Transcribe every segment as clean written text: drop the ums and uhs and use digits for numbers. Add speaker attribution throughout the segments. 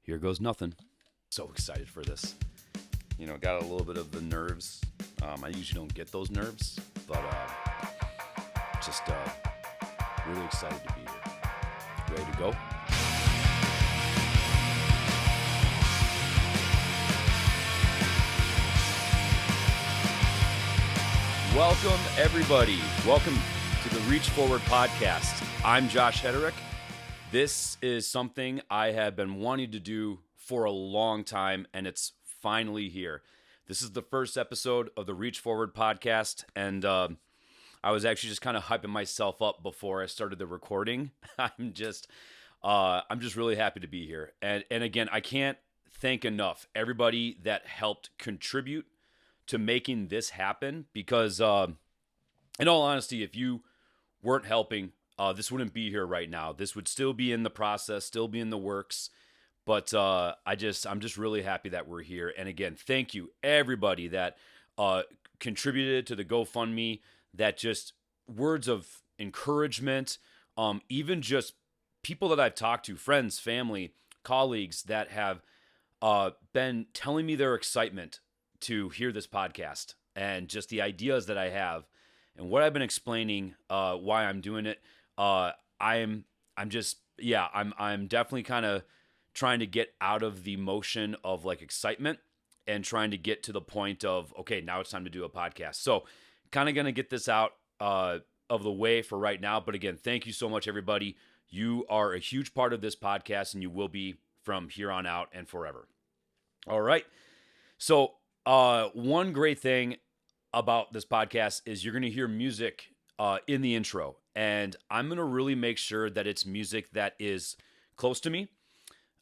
Speaker 1: Here goes nothing. So excited for this. Got a little bit of the nerves. I usually don't get those nerves, but just really excited to be here. Ready to go? Welcome, everybody. Welcome to the Reach Forward podcast. I'm Josh Hederick. This is something I have been wanting to do for a long time, and it's finally here. This is the first episode of the Reach Forward podcast, and I was actually just kind of hyping myself up before I started the recording. I'm just really happy to be here, and again, I can't thank enough everybody that helped contribute to making this happen. Because, in all honesty, if you weren't helping, this wouldn't be here right now. This would still be in the process, still be in the works. But I'm just really happy that we're here. And again, thank you everybody that contributed to the GoFundMe. That just words of encouragement, even just people that I've talked to, friends, family, colleagues that have been telling me their excitement to hear this podcast and just the ideas that I have and what I've been explaining, why I'm doing it. I'm definitely kind of trying to get out of the motion of like excitement and trying to get to the point of, okay, now it's time to do a podcast. So kind of going to get this out of the way for right now. But again, thank you so much, everybody. You are a huge part of this podcast and you will be from here on out and forever. All right. So one great thing about this podcast is you're going to hear music in the intro. And I'm going to really make sure that it's music that is close to me.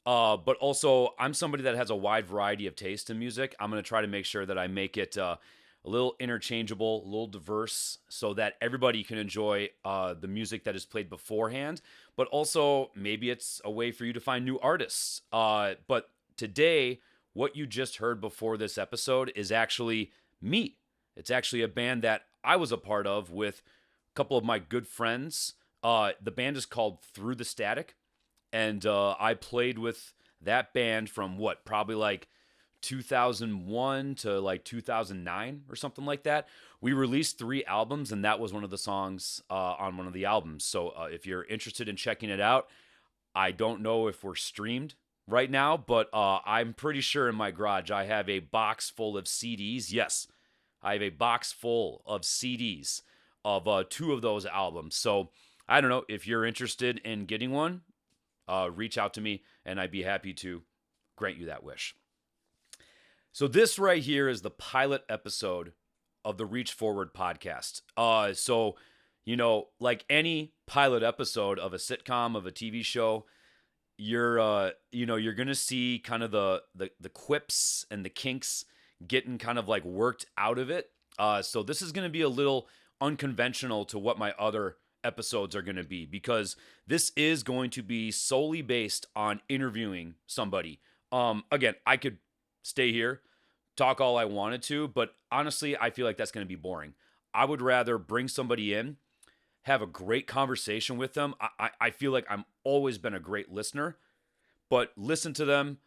Speaker 1: But also, I'm somebody that has a wide variety of taste in music. I'm going to try to make sure that I make it a little interchangeable, a little diverse, so that everybody can enjoy the music that is played beforehand. But also, maybe it's a way for you to find new artists. But today, what you just heard before this episode is actually me. It's actually a band that I was a part of with a couple of my good friends. The band is called Through the Static. And I played with that band from probably like 2001 to like 2009 or something like that. We released 3 albums, and that was one of the songs on one of the albums. So if you're interested in checking it out, I don't know if we're streamed right now, but I'm pretty sure in my garage I have a box full of CDs. Yes, I have a box full of CDs of 2 of those albums. So I don't know if you're interested in getting one. Reach out to me, and I'd be happy to grant you that wish. So this right here is the pilot episode of the Reach Forward podcast. So, like any pilot episode of a sitcom, of a TV show, you're going to see kind of the quips and the kinks getting kind of like worked out of it. So this is going to be a little unconventional to what my other episodes are going to be, because this is going to be solely based on interviewing somebody. Again, I could stay here, talk all I wanted to, but honestly, I feel like that's going to be boring. I would rather bring somebody in, have a great conversation with them. I feel like I'm always been a great listener, but listen to them,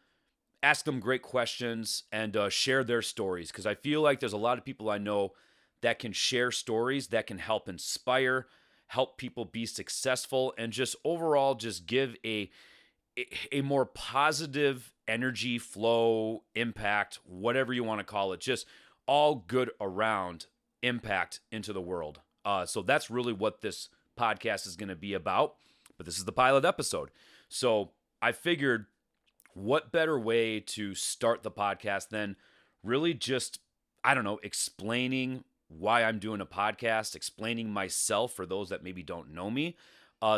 Speaker 1: ask them great questions, and share their stories, because I feel like there's a lot of people I know that can share stories that can help inspire, help people be successful, and just overall just give a more positive energy, flow, impact, whatever you want to call it, just all good around impact into the world. So that's really what this podcast is going to be about, but this is the pilot episode. So I figured, what better way to start the podcast than really just, explaining why I'm doing a podcast, explaining myself for those that maybe don't know me.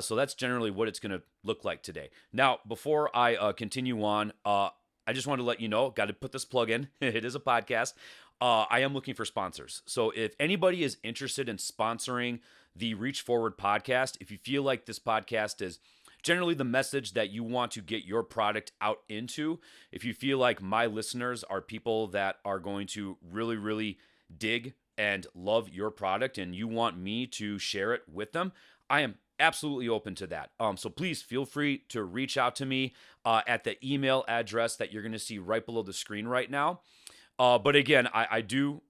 Speaker 1: So that's generally what it's going to look like today. Now, before I continue on, I just want to let you know, got to put this plug in. It is a podcast. I am looking for sponsors. So if anybody is interested in sponsoring the Reach Forward podcast, if you feel like this podcast is generally the message that you want to get your product out into, if you feel like my listeners are people that are going to really, really dig and love your product and you want me to share it with them, I am absolutely open to that. So please feel free to reach out to me at the email address that you're going to see right below the screen right now. But again, I do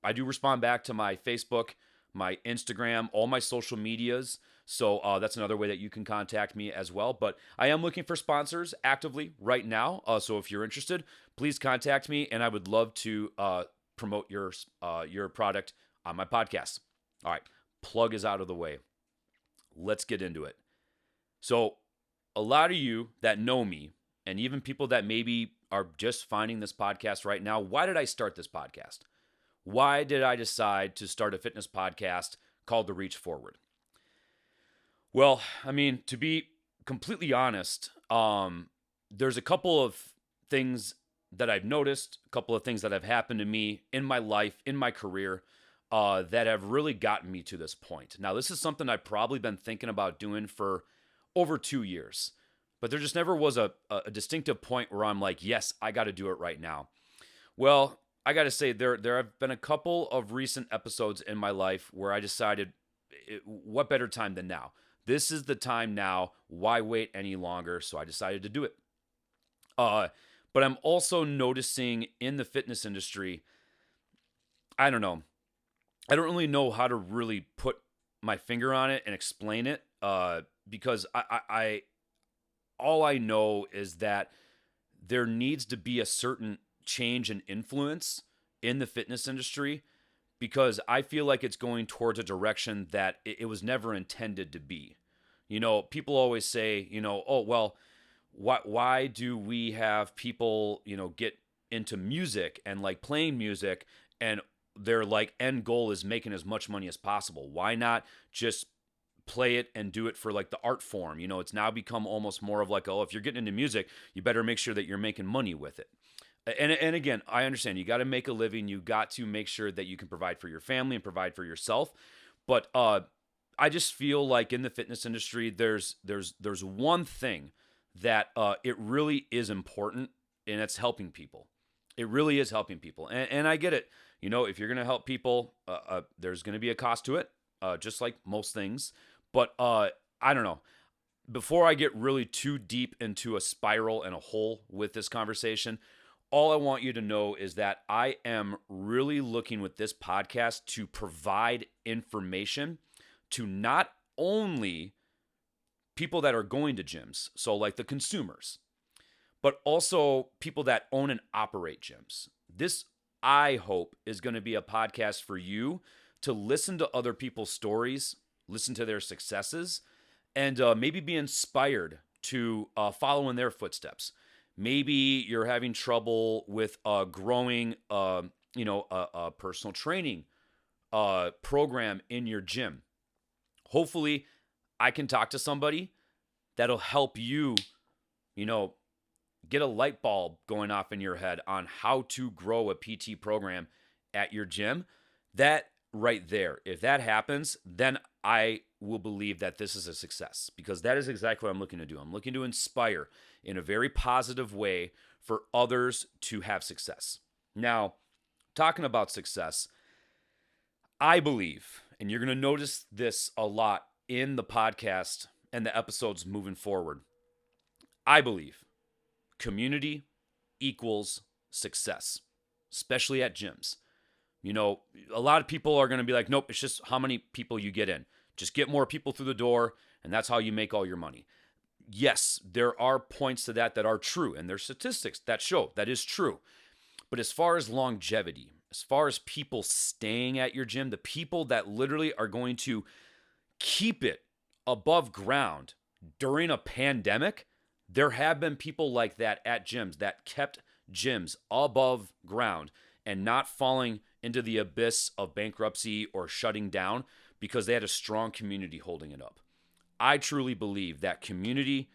Speaker 1: respond back to my Facebook, my Instagram, all my social medias. So that's another way that you can contact me as well. But I am looking for sponsors actively right now. So if you're interested, please contact me, and I would love to promote your product on my podcast. All right, plug is out of the way. Let's get into it. So a lot of you that know me, and even people that maybe are just finding this podcast right now, why did I start this podcast? Why did I decide to start a fitness podcast called The Reach Forward? Well, I mean, to be completely honest, there's a couple of things that I've noticed, a couple of things that have happened to me in my life, in my career, that have really gotten me to this point. Now, this is something I've probably been thinking about doing for over 2 years, but there just never was a distinctive point where I'm like, yes, I got to do it right now. Well, I got to say, there have been a couple of recent episodes in my life where I decided, what better time than now? This is the time now. Why wait any longer? So I decided to do it. But I'm also noticing in the fitness industry, I don't know. I don't really know how to really put my finger on it and explain it because I all I know is that there needs to be a certain change and influence in the fitness industry because I feel like it's going towards a direction that it was never intended to be. You know, people always say, oh, well, why do we have people, get into music and like playing music and their like end goal is making as much money as possible? Why not just play it and do it for like the art form? It's now become almost more of like, oh, if you're getting into music, you better make sure that you're making money with it. And again, I understand you got to make a living. You got to make sure that you can provide for your family and provide for yourself. But I just feel like in the fitness industry, there's one thing that it really is important, and it's helping people. It really is helping people, and I get it. If you're going to help people, there's going to be a cost to it, just like most things. But I don't know. Before I get really too deep into a spiral and a hole with this conversation, all I want you to know is that I am really looking with this podcast to provide information to not only people that are going to gyms, so like the consumers, but also people that own and operate gyms. This, I hope, is going to be a podcast for you to listen to other people's stories, listen to their successes, and maybe be inspired to follow in their footsteps. Maybe you're having trouble with growing, a personal training program in your gym. Hopefully, I can talk to somebody that'll help you, get a light bulb going off in your head on how to grow a PT program at your gym. That right there, if that happens, then I will believe that this is a success because that is exactly what I'm looking to do. I'm looking to inspire in a very positive way for others to have success. Now, talking about success, I believe, and you're going to notice this a lot in the podcast and the episodes moving forward, I believe community equals success, especially at gyms. A lot of people are going to be like, nope, it's just how many people you get in. Just get more people through the door, and that's how you make all your money. Yes, there are points to that are true, and there's statistics that show that is true. But as far as longevity, as far as people staying at your gym, the people that literally are going to keep it above ground during a pandemic, there have been people like that at gyms that kept gyms above ground and not falling into the abyss of bankruptcy or shutting down because they had a strong community holding it up. I truly believe that community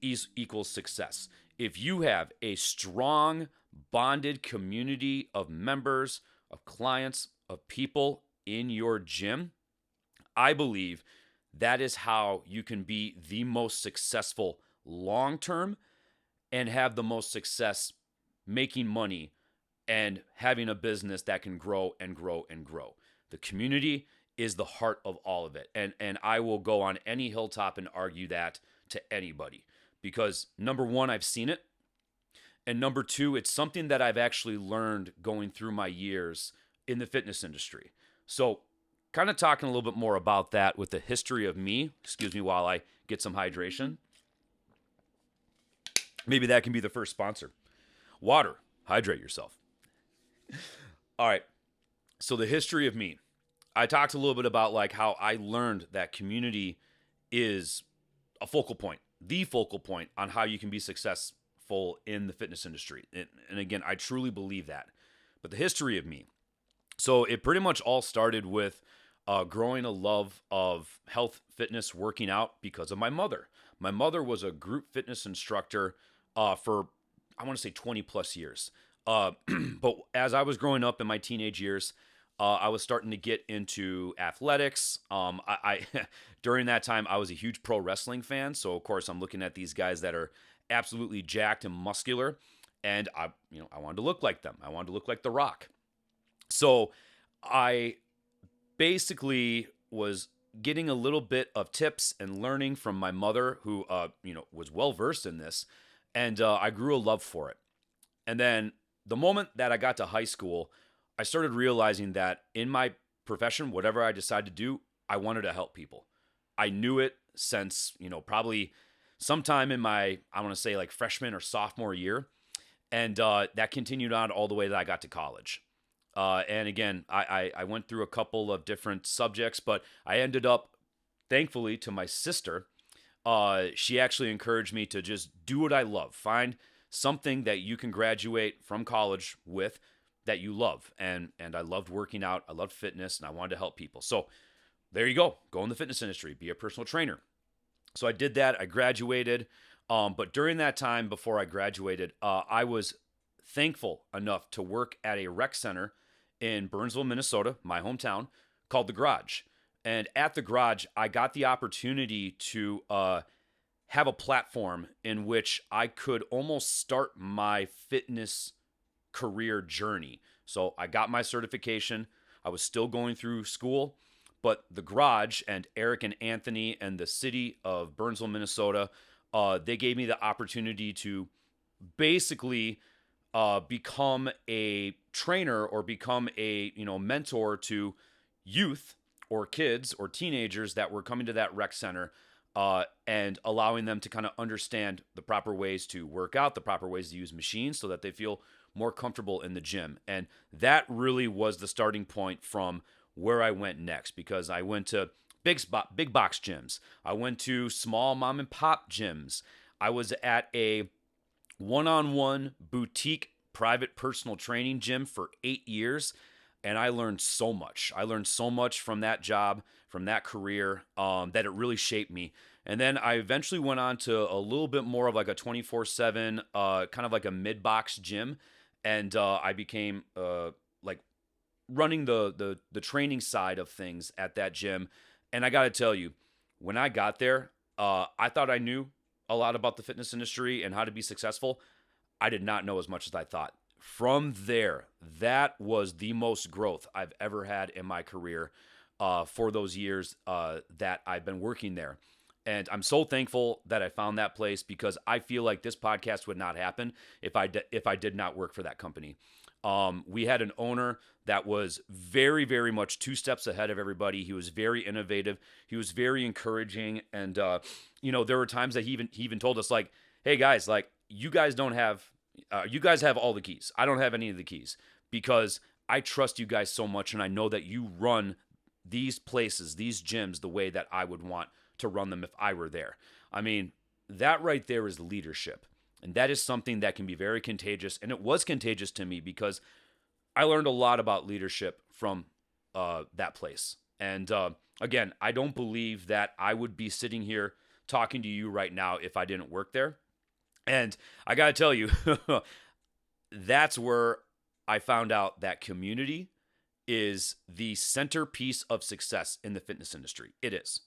Speaker 1: equals success. If you have a strong, bonded community of members, of clients, of people in your gym, I believe that is how you can be the most successful long-term and have the most success making money and having a business that can grow and grow and grow. The community is the heart of all of it. And I will go on any hilltop and argue that to anybody, because number one, I've seen it. And number two, it's something that I've actually learned going through my years in the fitness industry. So, kind of talking a little bit more about that with the history of me. Excuse me while I get some hydration. Maybe that can be the first sponsor. Water. Hydrate yourself. All right. So, the history of me. I talked a little bit about like how I learned that community is a focal point, the focal point on how you can be successful in the fitness industry. And again, I truly believe that. But the history of me. So it pretty much all started with growing a love of health, fitness, working out because of my mother. My mother was a group fitness instructor for, I want to say 20 plus years. But as I was growing up in my teenage years, I was starting to get into athletics. I during that time, I was a huge pro wrestling fan. So of course, I'm looking at these guys that are absolutely jacked and muscular, and I wanted to look like them. I wanted to look like The Rock. So I basically was getting a little bit of tips and learning from my mother, who was well versed in this, and I grew a love for it. And then the moment that I got to high school, I started realizing that in my profession, whatever I decided to do, I wanted to help people. I knew it since, probably sometime in my, I want to say like freshman or sophomore year. And that continued on all the way that I got to college. And again, I went through a couple of different subjects, but I ended up, thankfully, to my sister, she actually encouraged me to just do what I love. Find something that you can graduate from college with that you love. And I loved working out. I loved fitness, and I wanted to help people. So there you go. Go in the fitness industry. Be a personal trainer. So I did that. I graduated. But during that time before I graduated, I was thankful enough to work at a rec center in Burnsville, Minnesota, my hometown, called The Garage. And at The Garage, I got the opportunity to have a platform in which I could almost start my fitness career journey. So I got my certification. I was still going through school, but The Garage and Eric and Anthony and the city of Burnsville, Minnesota, they gave me the opportunity to basically become a trainer or become a mentor to youth or kids or teenagers that were coming to that rec center, and allowing them to kind of understand the proper ways to work out, the proper ways to use machines so that they feel more comfortable in the gym. And that really was the starting point from where I went next, because I went to big box gyms. I went to small mom and pop gyms. I was at a one-on-one boutique private personal training gym for 8 years, and I learned so much. I learned so much from that job, from that career, that it really shaped me. And then I eventually went on to a little bit more of like a 24/7, kind of like a mid-box gym, and I became like running the training side of things at that gym. And I got to tell you, when I got there, I thought I knew a lot about the fitness industry and how to be successful. I did not know as much as I thought. From there, that was the most growth I've ever had in my career for those years that I've been working there. And I'm so thankful that I found that place, because I feel like this podcast would not happen if I did not work for that company. We had an owner that was very, very much 2 steps ahead of everybody. He was very innovative. He was very encouraging. And, there were times that he even told us, like, hey guys, like, you guys have all the keys. I don't have any of the keys, because I trust you guys so much. And I know that you run these places, these gyms, the way that I would want to run them if I were there. I mean, that right there is leadership. And that is something that can be very contagious. And it was contagious to me, because I learned a lot about leadership from that place. And again, I don't believe that I would be sitting here talking to you right now if I didn't work there. And I got to tell you, that's where I found out that community is the centerpiece of success in the fitness industry. It is.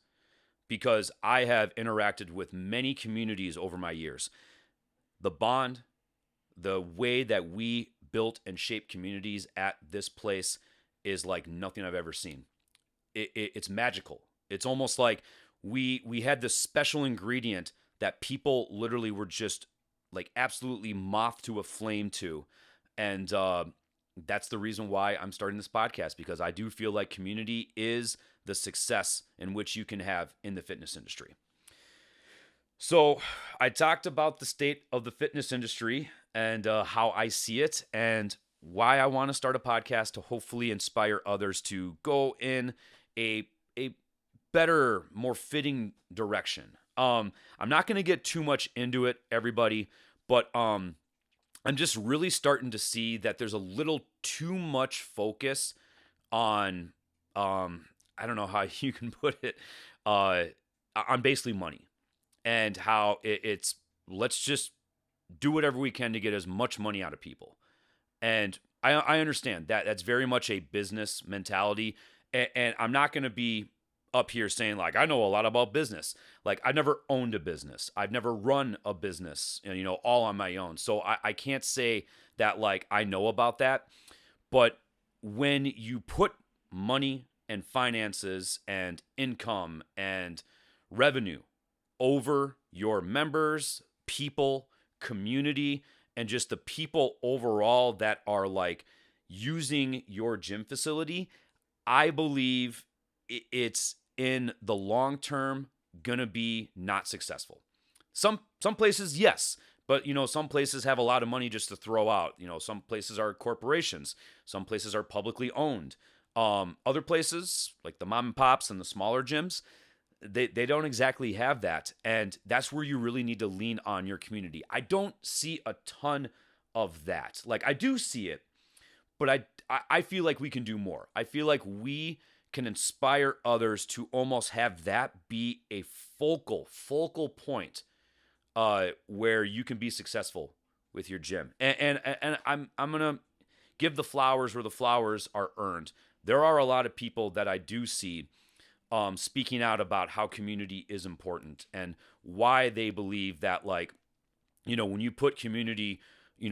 Speaker 1: Because I have interacted with many communities over my years. The bond, the way that we built and shaped communities at this place is like nothing I've ever seen. it's magical. It's almost like we had this special ingredient that people literally were just like absolutely moth to a flame to, and that's the reason why I'm starting this podcast, because I do feel like community is the success in which you can have in the fitness industry. So I talked about the state of the fitness industry and how I see it, and why I want to start a podcast to hopefully inspire others to go in a better, more fitting direction. I'm not going to get too much into it, everybody, but I'm just really starting to see that there's a little too much focus on I don't know how you can put it, on basically money, and how it's let's just do whatever we can to get as much money out of people. And I understand that that's very much a business mentality. And I'm not going to be up here saying, like, I know a lot about business. Like, I've never owned a business. I've never run a business, all on my own. So I can't say that, like, I know about that. But when you put money and finances and income and revenue over your members, people, community, and just the people overall that are like using your gym facility, I believe it's in the long term gonna be not successful. Some places, yes, but some places have a lot of money just to throw out. Some places are corporations, some places are publicly owned. Other places, like the mom and pops and the smaller gyms, they don't exactly have that. And that's where you really need to lean on your community. I don't see a ton of that. Like, I do see it, but I feel like we can do more. I feel like we can inspire others to almost have that be a focal point where you can be successful with your gym. And I'm gonna give the flowers where the flowers are earned. There are a lot of people that I do see speaking out about how community is important and why they believe that, like, when you put community,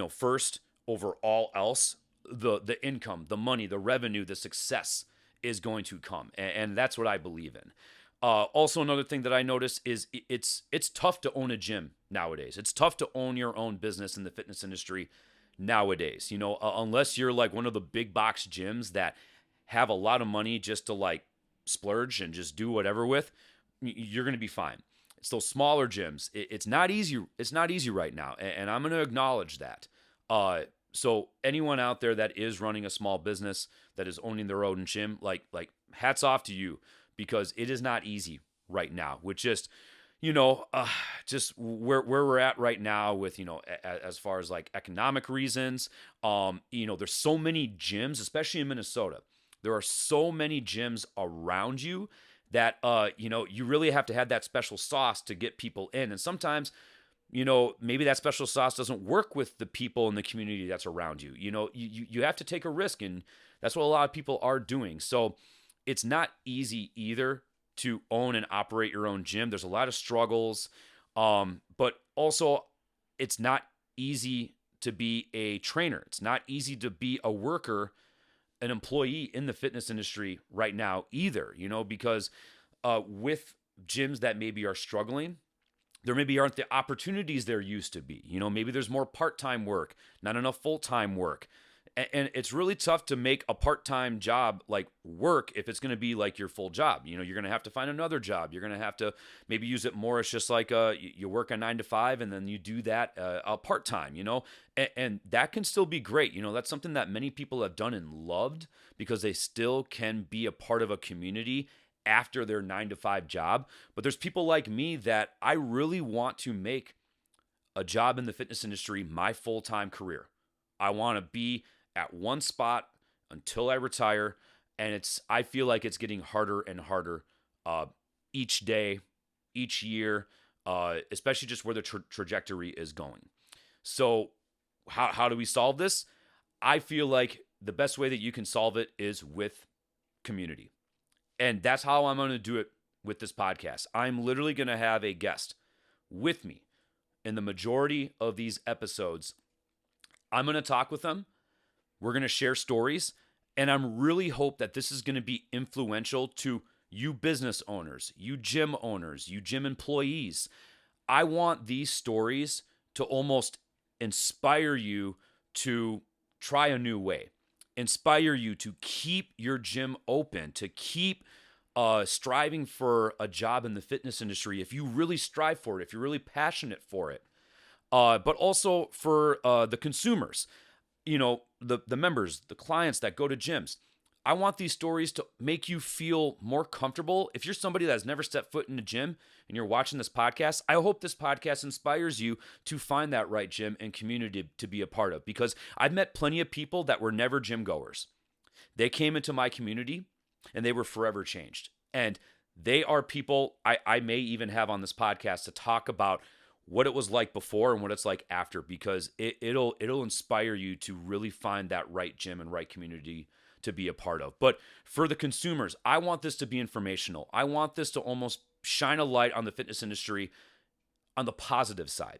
Speaker 1: first over all else, the income, the money, the revenue, the success is going to come. And that's what I believe in. Also, another thing that I notice is it's tough to own a gym nowadays. It's tough to own your own business in the fitness industry nowadays. Unless you're like one of the big box gyms that have a lot of money just to like splurge and just do whatever with, you're going to be fine. It's those smaller gyms. It's not easy. It's not easy right now, and I'm going to acknowledge that. So anyone out there that is running a small business, that is owning their own gym, like hats off to you, because it is not easy right now with just just where we're at right now with, as far as like economic reasons. There's so many gyms, especially in Minnesota. There are so many gyms around you that, you really have to have that special sauce to get people in. And sometimes, maybe that special sauce doesn't work with the people in the community that's around you. You have to take a risk, and that's what a lot of people are doing. So it's not easy either to own and operate your own gym. There's a lot of struggles, but also it's not easy to be a trainer. It's not easy to be a worker, an employee in the fitness industry right now either, because with gyms that maybe are struggling, there maybe aren't the opportunities there used to be. Maybe there's more part-time work, not enough full-time work. And it's really tough to make a part-time job like work if it's going to be like your full job. You're going to have to find another job. You're going to have to maybe use it more as just like you work a 9 to 5 and then you do that part-time, and that can still be great. That's something that many people have done and loved, because they still can be a part of a community after their 9 to 5 job. But there's people like me that I really want to make a job in the fitness industry my full-time career. I want to be at one spot until I retire, and I feel like it's getting harder and harder each day, each year, especially just where the trajectory is going. So how do we solve this? I feel like the best way that you can solve it is with community. And that's how I'm going to do it with this podcast. I'm literally going to have a guest with me in the majority of these episodes. I'm going to talk with them. We're going to share stories, And I'm really hope that this is going to be influential to you business owners, you gym owners, you gym employees. I want these stories to almost inspire you to try a new way, inspire you to keep your gym open, to keep striving for a job in the fitness industry if you really strive for it, if you're really passionate for it. But also for the consumers, the members, the clients that go to gyms. I want these stories to make you feel more comfortable. If you're somebody that has never stepped foot in a gym and you're watching this podcast, I hope this podcast inspires you to find that right gym and community to be a part of, because I've met plenty of people that were never gym goers. They came into my community and they were forever changed. And they are people I may even have on this podcast to talk about what it was like before and what it's like after, because it'll inspire you to really find that right gym and right community to be a part of. But for the consumers, I want this to be informational. I want this to almost shine a light on the fitness industry on the positive side.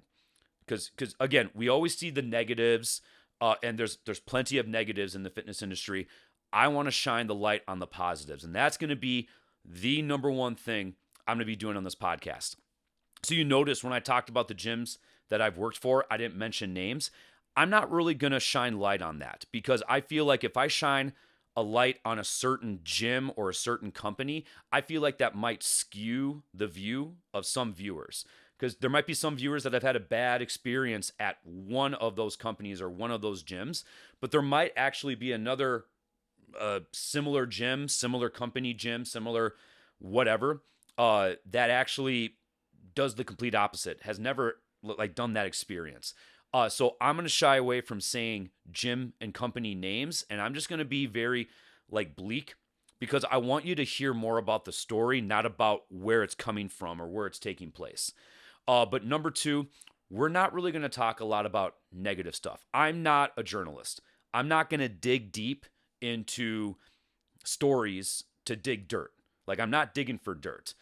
Speaker 1: Because again, we always see the negatives, and there's plenty of negatives in the fitness industry. I want to shine the light on the positives, and that's going to be the number one thing I'm going to be doing on this podcast. So you notice when I talked about the gyms that I've worked for, I didn't mention names. I'm not really going to shine light on that, because I feel like if I shine a light on a certain gym or a certain company, I feel like that might skew the view of some viewers, because there might be some viewers that have had a bad experience at one of those companies or one of those gyms, but there might actually be another similar gym, similar company gym, similar whatever, that actually does the complete opposite, has never done that experience. So I'm going to shy away from saying gym and company names, and I'm just going to be very bleak, because I want you to hear more about the story, not about where it's coming from or where it's taking place. But number two, we're not really going to talk a lot about negative stuff. I'm not a journalist. I'm not going to dig deep into stories to dig dirt. I'm not digging for dirt.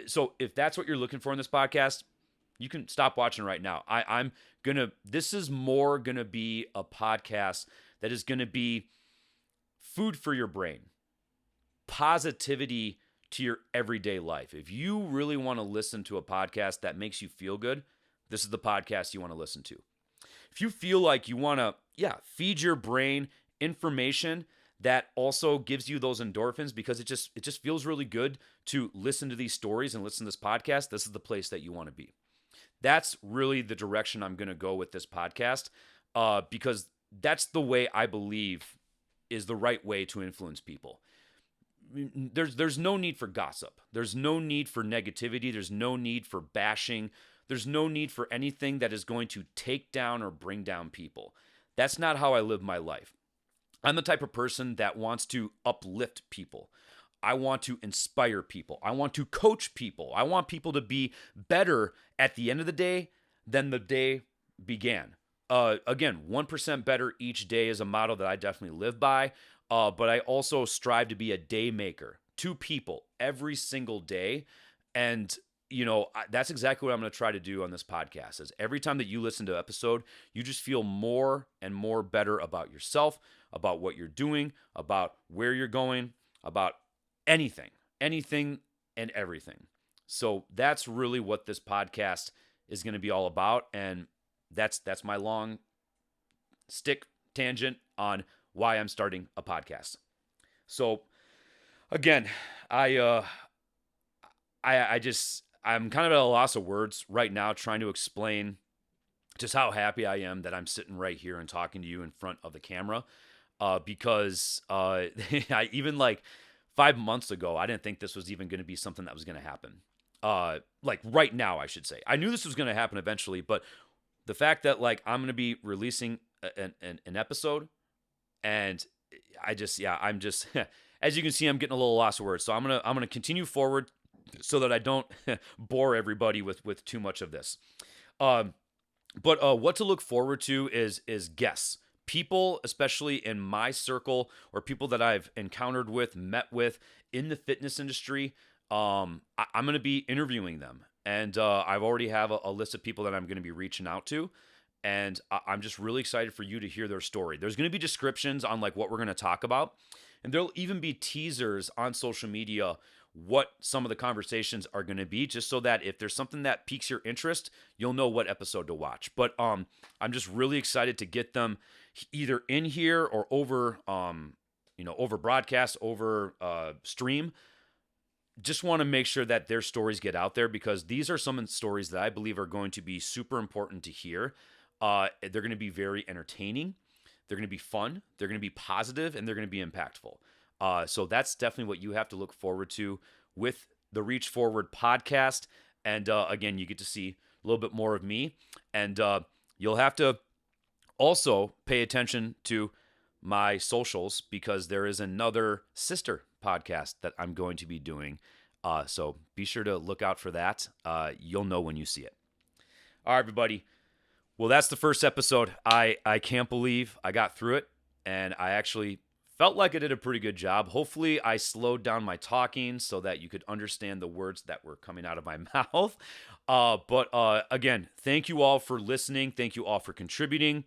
Speaker 1: So if that's what you're looking for in this podcast, you can stop watching right now. This is more gonna be a podcast that is gonna be food for your brain, positivity to your everyday life. If you really want to listen to a podcast that makes you feel good, this is the podcast you want to listen to. If you feel like you want to, feed your brain information that also gives you those endorphins, because it just feels really good to listen to these stories and listen to this podcast, this is the place that you want to be. That's really the direction I'm going to go with this podcast, because that's the way I believe is the right way to influence people. There's no need for gossip. There's no need for negativity. There's no need for bashing. There's no need for anything that is going to take down or bring down people. That's not how I live my life. I'm the type of person that wants to uplift people. I want to inspire people. I want to coach people. I want people to be better at the end of the day than the day began. Again, 1% better each day is a motto that I definitely live by. But I also strive to be a day maker to people every single day. And, that's exactly what I'm going to try to do on this podcast. Is every time that you listen to an episode, you just feel more and more better about yourself, about what you're doing, about where you're going, about anything and everything. So that's really what this podcast is going to be all about. And that's my long stick tangent on why I'm starting a podcast. So again, I'm kind of at a loss of words right now trying to explain just how happy I am that I'm sitting right here and talking to you in front of the camera. Because I even 5 months ago, I didn't think this was even going to be something that was going to happen. Right now, I should say. I knew this was going to happen eventually, but the fact that I'm going to be releasing an episode, and I'm just as you can see, I'm getting a little lost of words. So I'm gonna continue forward so that I don't bore everybody with too much of this. But what to look forward to is guests. People, especially in my circle or people that I've encountered with, met with in the fitness industry, I'm going to be interviewing them. And I've already have a list of people that I'm going to be reaching out to. And I'm just really excited for you to hear their story. There's going to be descriptions on like what we're going to talk about, and there'll even be teasers on social media what some of the conversations are going to be, just so that if there's something that piques your interest, you'll know what episode to watch. But I'm just really excited to get them either in here or over over broadcast, over stream. Just want to make sure that their stories get out there, because these are some of the stories that I believe are going to be super important to hear. They're going to be very entertaining. They're going to be fun. They're going to be positive, and they're going to be impactful. So that's definitely what you have to look forward to with the Reach Forward podcast. And again, you get to see a little bit more of me. And you'll have to also pay attention to my socials, because there is another sister podcast that I'm going to be doing. So be sure to look out for that. You'll know when you see it. All right, everybody. Well, that's the first episode. I can't believe I got through it, and I actually felt like I did a pretty good job. Hopefully, I slowed down my talking so that you could understand the words that were coming out of my mouth. But again, thank you all for listening. Thank you all for contributing.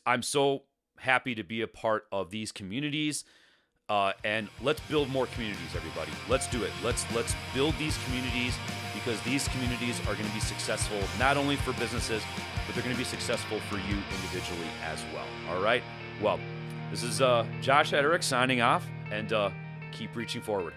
Speaker 1: I'm so happy to be a part of these communities. And let's build more communities, everybody. Let's do it. Let's build these communities, because these communities are going to be successful not only for businesses, but they're going to be successful for you individually as well. All right? Well, this is Josh Hederick signing off, and keep reaching forward.